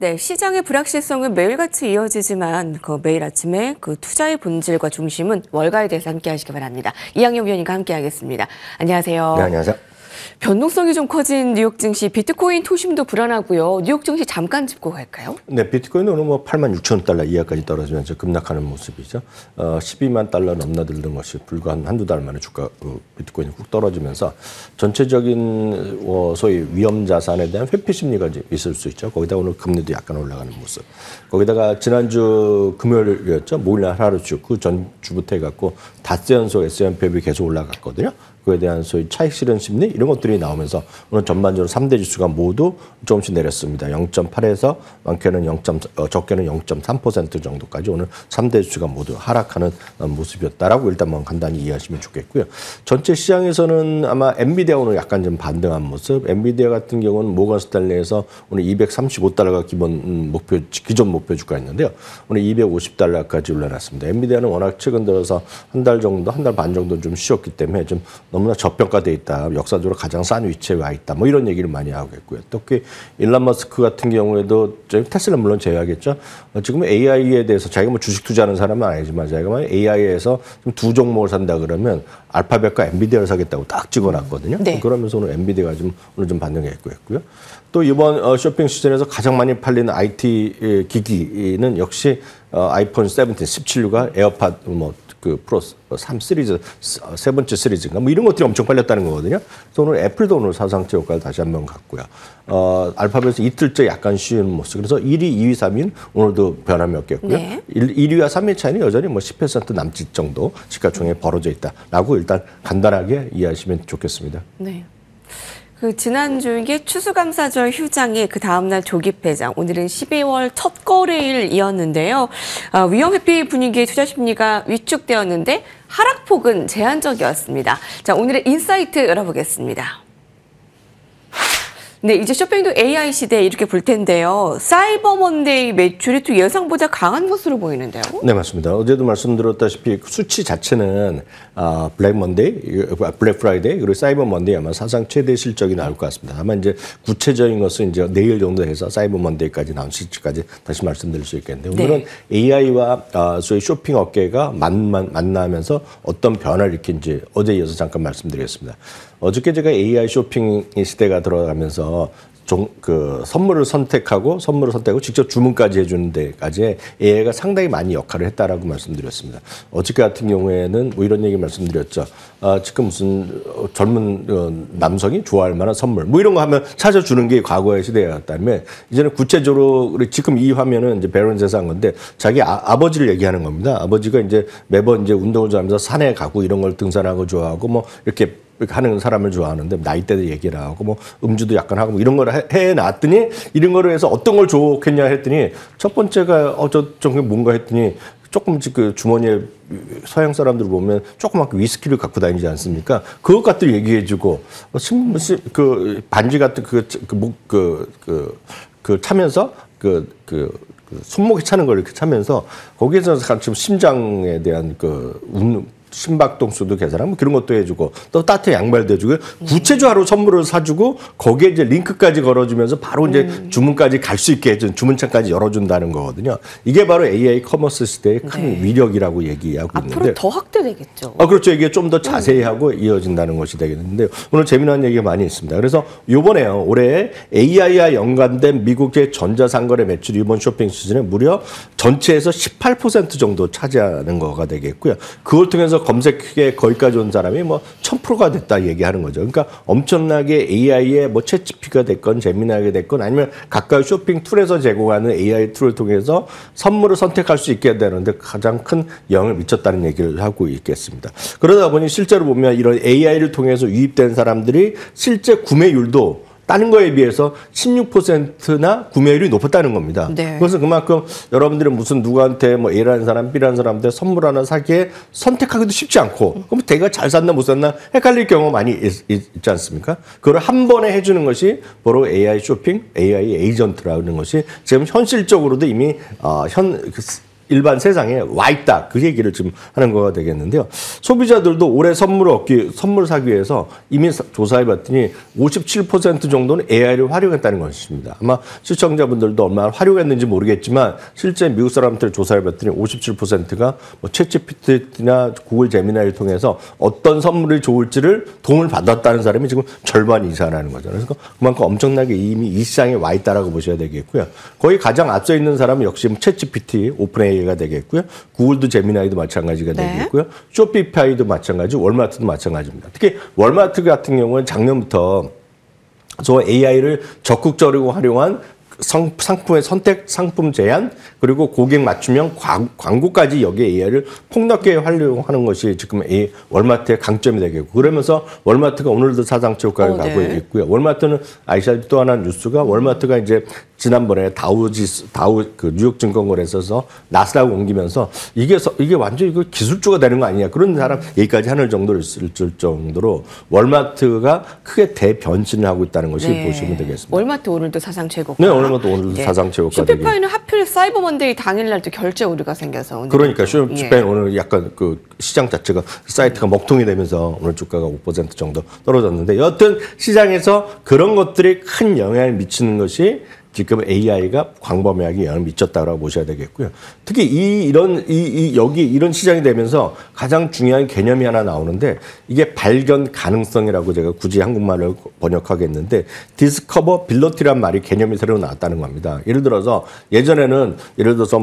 네, 시장의 불확실성은 매일같이 이어지지만 매일 아침에 투자의 본질과 중심은 월가에 대해서 함께 하시기 바랍니다. 이항영 위원님과 함께 하겠습니다. 안녕하세요. 네, 안녕하세요. 변동성이 좀 커진 뉴욕 증시, 비트코인 투심도 불안하고요. 뉴욕 증시 잠깐 짚고 갈까요? 네, 비트코인은 오늘 뭐 86,000달러 이하까지 떨어지면서 급락하는 모습이죠. 12만 달러 넘나들던 것이 불과 한두 달 만에 주가 비트코인이 훅 떨어지면서 전체적인 소위 위험 자산에 대한 회피 심리가 있을 수 있죠. 거기다 오늘 금리도 약간 올라가는 모습. 거기다가 지난주 금요일이었죠. 목요일날 하루씩 그 전주부터 해갖고 닷새 연속 S&P이 계속 올라갔거든요. 그에 대한 소위 차익 실현 심리 이런 것들이 나오면서 오늘 전반적으로 3대 지수가 모두 조금씩 내렸습니다. 0.8에서 많게는 적게는 0.3% 정도까지 오늘 3대 지수가 모두 하락하는 모습이었다라고 일단 뭐 간단히 이해하시면 좋겠고요. 전체 시장에서는 아마 엔비디아 오늘 약간 좀 반등한 모습. 엔비디아 같은 경우는 모건 스탠리에서 오늘 235달러가 기존 목표 주가였는데요. 오늘 250달러까지 올라갔습니다. 엔비디아는 워낙 최근 들어서 한 달 반 정도 좀 쉬었기 때문에 좀 너무나 저평가돼 있다. 역사적으로 가장 싼 위치에 와 있다. 뭐 이런 얘기를 많이 하고 있고요. 특히 일론 머스크 같은 경우에도 테슬라 물론 제외하겠죠. 지금 AI에 대해서 자기가 뭐 주식 투자하는 사람은 아니지만 자기가 AI에서 두 종목을 산다 그러면 알파벳과 엔비디아를 사겠다고 딱 찍어놨거든요. 네. 그러면서 오늘 엔비디아가 오늘 좀 반등했고 했고요. 또 이번 쇼핑 시즌에서 가장 많이 팔리는 IT 기기는 역시 아이폰 17, 17류가 에어팟 프로 3 시리즈, 세 번째 시리즈인가 뭐 이런 것들이 엄청 팔렸다는 거거든요. 그래서 오늘 애플도 오늘 사상체 효과를 다시 한번 갔고요. 알파벳에서 이틀째 약간 쉬는 모습. 그래서 1위, 2위, 3위는 오늘도 변함이 없겠고요. 네. 1위와 3위 차이는 여전히 뭐 10% 남짓 정도 시가총액이 벌어져 있다라고 일단 간단하게 이해하시면 좋겠습니다. 네. 지난주에 추수감사절 휴장에 다음날 조기 폐장, 오늘은 12월 첫 거래일이었는데요. 위험 회피 분위기의 투자 심리가 위축되었는데 하락폭은 제한적이었습니다. 자, 오늘의 인사이트 열어보겠습니다. 네, 이제 쇼핑도 AI 시대에 이렇게 볼 텐데요. 사이버 먼데이 매출이 또 예상보다 강한 것으로 보이는데요. 네, 맞습니다. 어제도 말씀드렸다시피 수치 자체는 블랙 먼데이, 블랙 프라이데이 그리고 사이버 먼데이 아마 사상 최대 실적이 나올 것 같습니다. 다만 이제 구체적인 것은 이제 내일 정도 해서 사이버 먼데이까지 나온 실적까지 다시 말씀드릴 수 있겠는데 오늘은 네. AI와 소위 쇼핑 업계가 만나면서 어떤 변화를 일으킨지 어제 이어서 잠깐 말씀드리겠습니다. 어저께 제가 AI 쇼핑 시대가 들어가면서 선물을 선택하고 직접 주문까지 해주는 데까지 AI가 상당히 많이 역할을 했다라고 말씀드렸습니다. 어저께 같은 경우에는 뭐 이런 얘기 말씀드렸죠. 지금 무슨 젊은 남성이 좋아할 만한 선물 뭐 이런 거 하면 찾아주는 게 과거의 시대였다면 이제는 구체적으로 지금 이 화면은 이제 베론에서 한 건데 자기 아버지를 얘기하는 겁니다. 아버지가 이제 매번 이제 운동을 좋아하면서 산에 가고 이런 걸 등산하고 좋아하고 뭐 이렇게 하는 사람을 좋아하는데 나이대도 얘기를 하고 뭐 음주도 약간 하고 뭐 이런 걸 해놨더니 이런 거를 해서 어떤 걸 좋겠냐 했더니 첫 번째가 저게 뭔가 했더니 조금씩 그 주머니에 서양 사람들 보면 조그맣게 위스키를 갖고 다니지 않습니까? 그것 같은 얘기해주고 반지 같은 차면서 손목에 차는 걸 이렇게 차면서 거기에서 지금 심장에 대한 심박동수도 계산하고 뭐 그런 것도 해주고 또 따뜻한 양말도 해주고 구체적으로 선물을 사주고 거기에 이제 링크까지 걸어주면서 바로 이제 주문까지 갈 수 있게 해준 주문창까지 열어준다는 거거든요. 이게 바로 AI 커머스 시대의 큰 위력이라고 얘기하고 있는데 앞으로 더 확대되겠죠. 그렇죠. 이게 좀 더 자세히 하고 이어진다는 것이 되겠는데 오늘 재미난 얘기가 많이 있습니다. 그래서 이번에요. 올해 AI와 연관된 미국의 전자상거래 매출이 이번 쇼핑 시즌에 무려 전체에서 18% 정도 차지하는 거가 되겠고요. 그걸 통해서 검색에 거기까지 온 사람이 뭐 1000%가 됐다 얘기하는 거죠. 그러니까 엄청나게 AI의 뭐 챗GPT가 됐건 재미나게 됐건 아니면 각각 쇼핑 툴에서 제공하는 AI 툴을 통해서 선물을 선택할 수 있게 되는데 가장 큰 영향을 미쳤다는 얘기를 하고 있겠습니다. 그러다 보니 실제로 보면 이런 AI를 통해서 유입된 사람들이 실제 구매율도 다른 거에 비해서 16%나 구매율이 높았다는 겁니다. 네. 그래서 그만큼 여러분들은 무슨 누구한테 뭐 A라는 사람, B라는 사람한테 선물 하나 사기에 선택하기도 쉽지 않고 그럼 내가 잘 샀나 못 샀나 헷갈릴 경우가 많이 있지 않습니까? 그걸 한 번에 해주는 것이 바로 AI 쇼핑, AI 에이전트라는 것이 지금 현실적으로도 이미 일반 세상에 와 있다. 그 얘기를 지금 하는 거가 되겠는데요. 소비자들도 올해 선물 사기 위해서 이미 조사해 봤더니 57% 정도는 AI를 활용했다는 것입니다. 아마 시청자분들도 얼마나 활용했는지 모르겠지만 실제 미국 사람들 조사해 봤더니 57%가 뭐 챗GPT나 구글 제미나이를 통해서 어떤 선물이 좋을지를 도움을 받았다는 사람이 지금 절반 이상이라는 거죠. 그래서 그만큼 엄청나게 이미 이 시장에 와 있다라고 보셔야 되겠고요. 거의 가장 앞서 있는 사람은 역시 챗GPT, 오픈AI가 되겠고요. 구글도 제미나이도 마찬가지가 되겠고요. 쇼피파이도 마찬가지, 월마트도 마찬가지입니다. 특히 월마트 같은 경우는 작년부터 저 AI를 적극적으로 활용한 상품의 선택, 상품 제한, 그리고 고객 맞춤형 광고까지 여기에 AI를 폭넓게 활용하는 것이 지금 월마트의 강점이 되겠고, 그러면서 월마트가 오늘도 사상 최고가를 가고 있고요. 월마트는 아시아시 또 하나 뉴스가 월마트가 이제 지난번에 다우 그 뉴욕증권거래소에서 나스닥 옮기면서 이게 완전 이거 기술주가 되는 거 아니냐 그런 사람 얘기까지 하는 정도로 있을 정도로 월마트가 크게 대변신을 하고 있다는 것이 보시면 되겠습니다. 월마트 오늘도 사상 최고가. 네, 오늘도 사상 최고가. 쇼피파이는 하필 사이버먼데이 당일날 또 결제 오류가 생겨서. 그러니까 쇼피파이는 오늘 약간 그 시장 자체가 사이트가 먹통이 되면서 오늘 주가가 5% 정도 떨어졌는데 여하튼 시장에서 그런 것들이 큰 영향을 미치는 것이 지금 AI가 광범위하게 영향을 미쳤다고 보셔야 되겠고요. 특히 이런 시장이 되면서 가장 중요한 개념이 하나 나오는데 이게 발견 가능성이라고 제가 굳이 한국말을 번역하겠는데 디스커버 빌리티란 말이 개념이 새로 나왔다는 겁니다. 예를 들어서 예전에는 예를 들어서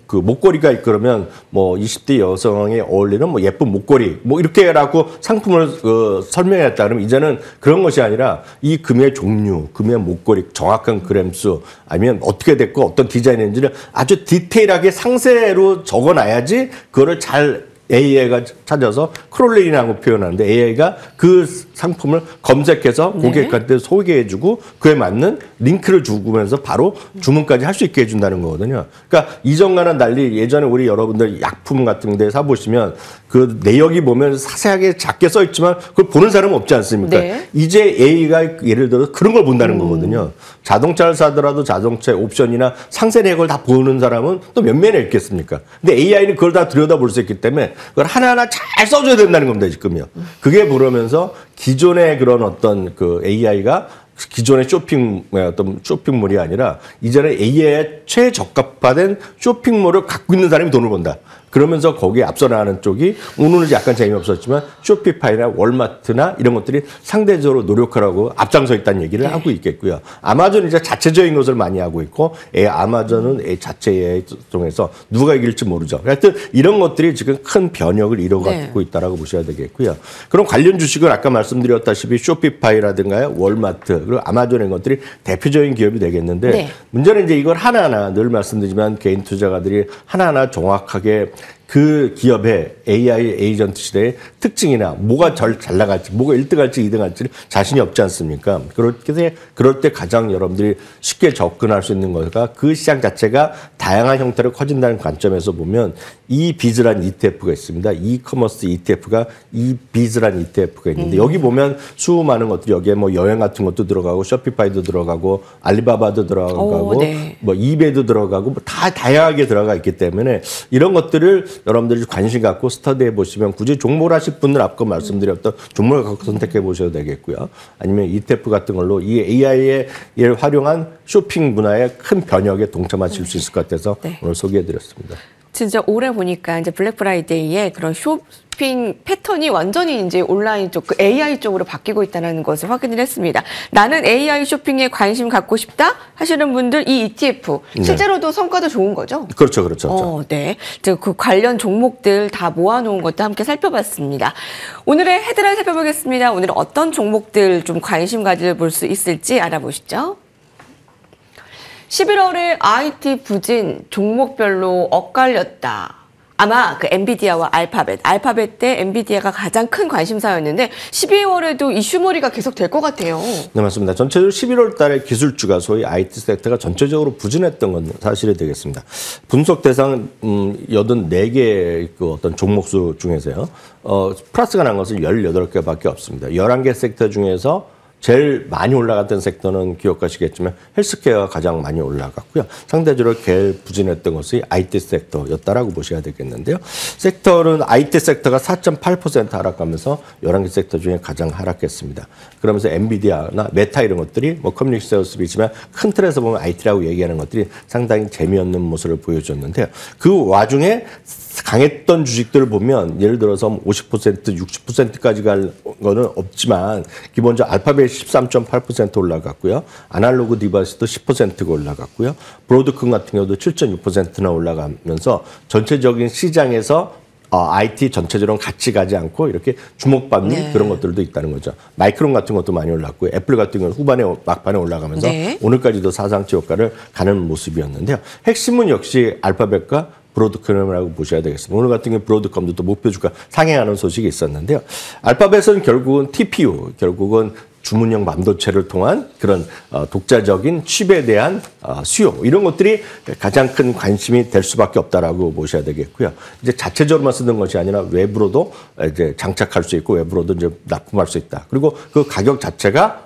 목걸이가 있고 그러면 뭐 20대 여성에 어울리는 뭐 예쁜 목걸이 뭐 이렇게라고 상품을 설명했다 그러면 이제는 그런 것이 아니라 이 금의 종류, 금의 목걸이 정확한 그램수 아니면 어떻게 됐고 어떤 디자인인지를 아주 디테일하게 상세로 적어놔야지 그거를 잘 AI가 찾아서 크롤링이라고 표현하는데 AI가 그 상품을 검색해서 고객한테 소개해주고 그에 맞는 링크를 주면서 바로 주문까지 할 수 있게 해준다는 거거든요. 그러니까 이전과는 달리 예전에 우리 여러분들 약품 같은 데 사보시면 그 내역이 보면 자세하게 작게 써 있지만 그걸 보는 사람은 없지 않습니까? 이제 AI가 예를 들어서 그런 걸 본다는 거거든요. 자동차를 사더라도 자동차 옵션이나 상세 내역을 다 보는 사람은 또 몇 명이나 있겠습니까? 근데 AI는 그걸 다 들여다볼 수 있기 때문에 그걸 하나하나 잘 써줘야 된다는 겁니다, 지금요. 그게 그러면서 기존의 그런 어떤 그 AI가 기존의 어떤 쇼핑몰이 아니라 이전에 AI에 최적합화된 쇼핑몰을 갖고 있는 사람이 돈을 번다. 그러면서 거기에 앞서 나가는 쪽이 오늘은 약간 재미없었지만 쇼피파이나 월마트나 이런 것들이 상대적으로 노력하라고 앞장서 있다는 얘기를 하고 있겠고요. 아마존은 이제 자체적인 것을 많이 하고 있고 아마존은 자체의 통해서 누가 이길지 모르죠. 하여튼 이런 것들이 지금 큰 변혁을 이뤄가고 있다라고 보셔야 되겠고요. 그럼 관련 주식은 아까 말씀드렸다시피 쇼피파이라든가 월마트 그리고 아마존 이런 것들이 대표적인 기업이 되겠는데 문제는 이제 이걸 하나하나 늘 말씀드리지만 개인 투자가들이 하나하나 정확하게 그 기업의 AI 에이전트 시대의 특징이나 뭐가 잘 나갈지, 뭐가 1등할지 2등할지를 자신이 없지 않습니까? 그럴 때 가장 여러분들이 쉽게 접근할 수 있는 것과 그 시장 자체가 다양한 형태로 커진다는 관점에서 보면 이비즈라는 ETF가 있습니다. 이커머스 ETF가 이비즈라는 ETF가 있는데 여기 보면 수많은 것들이 여기에 뭐 여행 같은 것도 들어가고 쇼피파이도 들어가고 알리바바도 들어가고 뭐 이베이도 들어가고 뭐 다 다양하게 들어가 있기 때문에 이런 것들을 여러분들이 관심 갖고 스터디해 보시면 굳이 종목을 하실 분들 아까 말씀드렸던 종목을 갖고 선택해 보셔도 되겠고요. 아니면 ETF 같은 걸로 이 AI를 활용한 쇼핑 문화의 큰 변혁에 동참하실 수 있을 것 같아서 오늘 소개해 드렸습니다. 진짜 올해 보니까 이제 블랙 프라이데이에 그런 쇼핑 패턴이 완전히 이제 온라인 쪽, 그 AI 쪽으로 바뀌고 있다는 것을 확인을 했습니다. 나는 AI 쇼핑에 관심 갖고 싶다 하시는 분들 이 ETF 실제로도 성과도 좋은 거죠? 그렇죠, 그렇죠. 네, 그 관련 종목들 다 모아놓은 것도 함께 살펴봤습니다. 오늘의 헤드라인 살펴보겠습니다. 오늘은 어떤 종목들 좀 관심 가져볼 수 있을지 알아보시죠. 11월에 IT 부진 종목별로 엇갈렸다. 아마 그 엔비디아와 알파벳 때 엔비디아가 가장 큰 관심사였는데 12월에도 이슈몰이가 계속 될 것 같아요. 네, 맞습니다. 전체적으로 11월 달에 기술주가 소위 IT 섹터가 전체적으로 부진했던 건 사실이 되겠습니다. 분석 대상 84개 그 어떤 종목수 중에서요. 플러스가 난 것은 18개밖에 없습니다. 11개 섹터 중에서 제일 많이 올라갔던 섹터는 기억하시겠지만 헬스케어가 가장 많이 올라갔고요. 상대적으로 제일 부진했던 것이 IT 섹터였다라고 보셔야 되겠는데요. 섹터는 IT 섹터가 4.8% 하락하면서 11개 섹터 중에 가장 하락했습니다. 그러면서 엔비디아나 메타 이런 것들이 뭐 커뮤니케이션 서비스지만 큰 틀에서 보면 IT라고 얘기하는 것들이 상당히 재미없는 모습을 보여줬는데요. 그 와중에 강했던 주식들을 보면 예를 들어서 50%, 60%까지 갈 거는 없지만 기본적으로 알파벳 13.8% 올라갔고요. 아날로그 디바이스도 10%가 올라갔고요. 브로드컴 같은 경우도 7.6%나 올라가면서 전체적인 시장에서 IT 전체적으로 같이 가지 않고 이렇게 주목받는 네. 그런 것들도 있다는 거죠. 마이크론 같은 것도 많이 올랐고요. 애플 같은 경우는 후반에 막판에 올라가면서 네. 오늘까지도 사상치 효과를 가는 모습이었는데요. 핵심은 역시 알파벳과 브로드컴이라고 보셔야 되겠습니다. 오늘 같은 경우 브로드컴도 또 목표 주가 상향하는 소식이 있었는데요. 알파벳은 결국은 TPU, 결국은 주문형 반도체를 통한 그런 독자적인 칩에 대한 수요 이런 것들이 가장 큰 관심이 될 수밖에 없다라고 보셔야 되겠고요. 이제 자체적으로만 쓰는 것이 아니라 외부로도 이제 장착할 수 있고 외부로도 이제 납품할 수 있다. 그리고 그 가격 자체가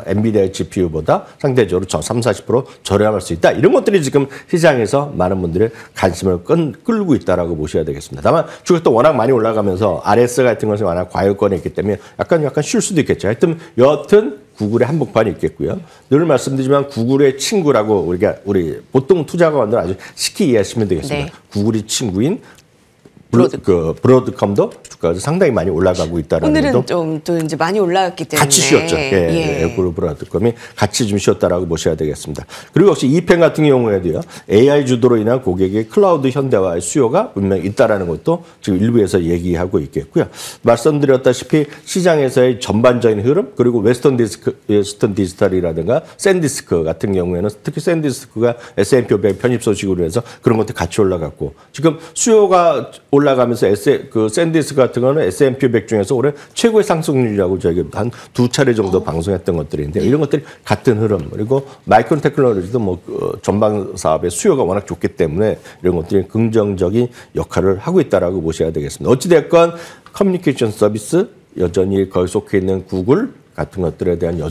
엔비디아 GPU보다 상대적으로 30-40% 저렴할 수 있다. 이런 것들이 지금 시장에서 많은 분들의 관심을 끌고 있다라고 보셔야 되겠습니다. 다만 주가도 워낙 많이 올라가면서 RS 같은 것이 워낙 과열권에 있기 때문에 약간 쉴 수도 있겠죠. 하여튼 여하튼 구글의 한복판이 있겠고요. 늘 말씀드리지만 구글의 친구라고 우리 보통 투자가원들 아주 쉽게 이해하시면 되겠습니다. 네. 구글이 친구인 브로드컴도 주가가 상당히 많이 올라가고 있다는 오늘은 것도 좀 또 이제 많이 올라갔기 때문에 같이 쉬었죠. 브로드컴이 같이 좀 쉬었다라고 보셔야 되겠습니다. 그리고 역시 이펜 같은 경우에도요. AI 주도로 인한 고객의 클라우드 현대화의 수요가 분명히 있다라는 것도 지금 일부에서 얘기하고 있겠고요. 말씀드렸다시피 시장에서의 전반적인 흐름 그리고 웨스턴 디지털이라든가 샌디스크 같은 경우에는 특히 샌디스크가 S&P 500 편입 소식으로 해서 그런 것들 같이 올라갔고 지금 수요가 올라가면서 샌디스크 같은 거는 S&P 500 중에서 올해 최고의 상승률이라고 저희가 한 2차례 정도 방송했던 것들인데 이런 것들이 같은 흐름 그리고 마이크론 테크놀로지도 전방 사업의 수요가 워낙 좋기 때문에 이런 것들이 긍정적인 역할을 하고 있다라고 보셔야 되겠습니다. 어찌됐건 커뮤니케이션 서비스 여전히 거기 속해 있는 구글 같은 것들에 대한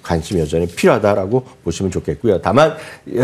관심이 여전히 필요하다라고 보시면 좋겠고요. 다만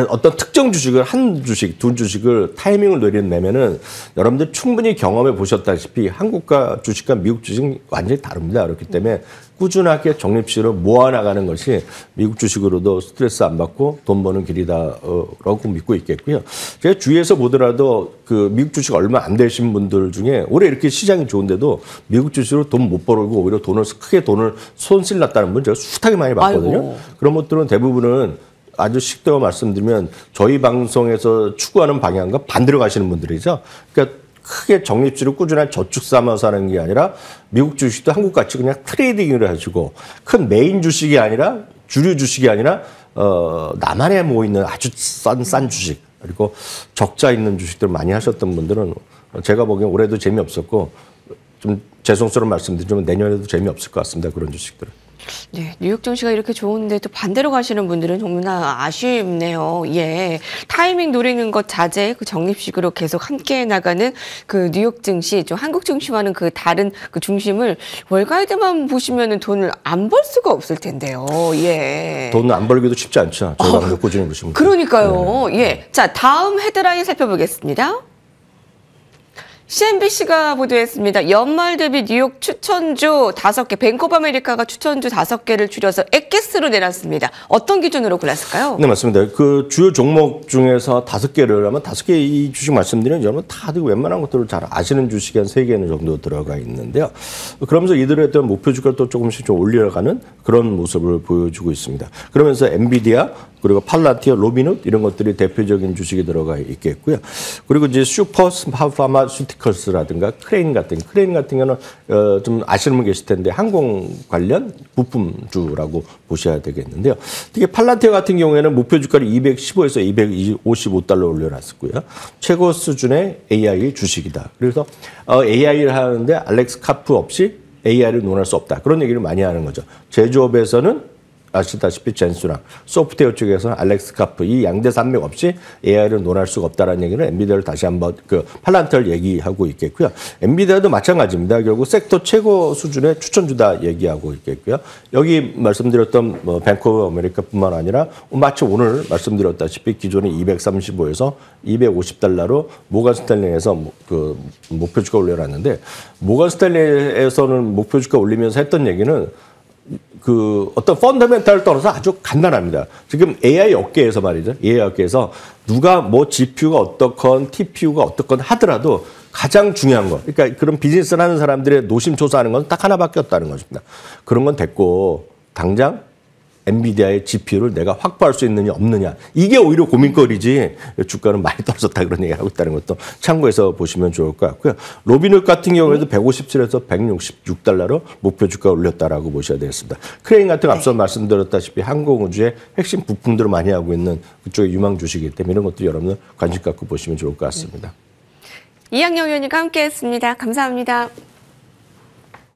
어떤 특정 주식을 한 주식, 두 주식을 타이밍을 노리내면은 여러분들 충분히 경험해 보셨다시피 한국과 주식과 미국 주식은 완전히 다릅니다. 그렇기 때문에 꾸준하게 적립식으로 모아나가는 것이 미국 주식으로도 스트레스 안 받고 돈 버는 길이다라고 믿고 있겠고요. 제가 주위에서 보더라도 그 미국 주식 얼마 안 되신 분들 중에 올해 이렇게 시장이 좋은데도 미국 주식으로 돈 못 벌고 오히려 크게 돈을 손실 났다는 분 제가 숱하게 많이 봤거든요. 아이고. 그런 것들은 대부분은 아주 쉽게 말씀드리면 저희 방송에서 추구하는 방향과 반대로 가시는 분들이죠. 그러니까 크게 적립식으로 꾸준한 저축 삼아서 하는 게 아니라 미국 주식도 한국같이 그냥 트레이딩을 하시고 큰 메인 주식이 아니라 주류 주식이 아니라 나만에 모이는 아주 싼 주식 그리고 적자 있는 주식들 많이 하셨던 분들은 제가 보기엔 올해도 재미없었고 좀 죄송스러운 말씀드리지만 내년에도 재미없을 것 같습니다. 그런 주식들은. 네, 뉴욕 증시가 이렇게 좋은데 또 반대로 가시는 분들은 너무나 아쉽네요. 예, 타이밍 노리는 것 자제, 그 적립식으로 계속 함께 나가는 그 뉴욕 증시, 좀 한국 증시와는 그 다른 그 중심을 월가이드만 보시면은 돈을 안 벌 수가 없을 텐데요. 예. 돈을 안 벌기도 쉽지 않죠. 저희가 꾸준히 보시면. 그러니까요. 네. 예, 자 다음 헤드라인 살펴보겠습니다. CNBC가 보도했습니다. 연말 대비 뉴욕 추천주 5개, 뱅크 오브 아메리카가 추천주 5개를 줄여서 엑기스로 내놨습니다. 어떤 기준으로 골랐을까요? 네, 맞습니다. 그 주요 종목 중에서 5개를 아마 5개 이 주식 말씀드리면 여러분 다들 웬만한 것들을 잘 아시는 주식이 한 3개는 정도 들어가 있는데요. 그러면서 이들에 대한 목표 주가를 또 조금씩 좀 올려가는 그런 모습을 보여주고 있습니다. 그러면서 엔비디아 그리고 팔란티어, 로비넛 이런 것들이 대표적인 주식이 들어가 있겠고요. 그리고 이제 슈퍼스 파마슈티컬스라든가 크레인 같은 경우는 좀 아시는 분 계실 텐데 항공 관련 부품주라고 보셔야 되겠는데요. 특히 팔란티어 같은 경우에는 목표 주가를 215에서 255달러 올려놨었고요. 최고 수준의 AI 주식이다. 그래서 AI를 하는데 알렉스 카프 없이 AI를 논할 수 없다. 그런 얘기를 많이 하는 거죠. 제조업에서는 아시다시피 젠수랑 소프트웨어 쪽에서는 알렉스 카프 이 양대 산맥 없이 AI를 논할 수가 없다라는 얘기는 엔비디아를 다시 한번 그 팔란트를 얘기하고 있겠고요. 엔비디아도 마찬가지입니다. 결국 섹터 최고 수준의 추천주다 얘기하고 있겠고요. 여기 말씀드렸던 뭐 뱅크 오브 아메리카뿐만 아니라 마치 오늘 말씀드렸다시피 기존의 235에서 250달러로 모건 스탠리에서 그 목표주가 올려놨는데 모건 스탠리에서는 목표주가 올리면서 했던 얘기는 그 어떤 펀더멘탈을 떠나서 아주 간단합니다. 지금 AI 업계에서 말이죠. AI 업계에서 누가 뭐 GPU가 어떻건 TPU가 어떻건 하더라도 가장 중요한 거. 그러니까 그런 비즈니스를 하는 사람들의 노심초사하는 건 딱 하나밖에 없다는 것입니다. 그런 건 됐고 당장 엔비디아의 GPU를 내가 확보할 수 있느냐 없느냐. 이게 오히려 고민거리지 주가는 많이 떨어졌다 그런 얘기를 하고 있다는 것도 참고해서 보시면 좋을 것 같고요. 로빈훗 같은 경우에도 157에서 166달러로 목표 주가 올렸다라고 보셔야 되겠습니다. 크레인 같은 거 앞서 말씀드렸다시피 항공우주의 핵심 부품들을 많이 하고 있는 그쪽의 유망 주식이기 때문에 이런 것도 여러분들 관심 갖고 보시면 좋을 것 같습니다. 이학영 의원님과 함께했습니다. 감사합니다.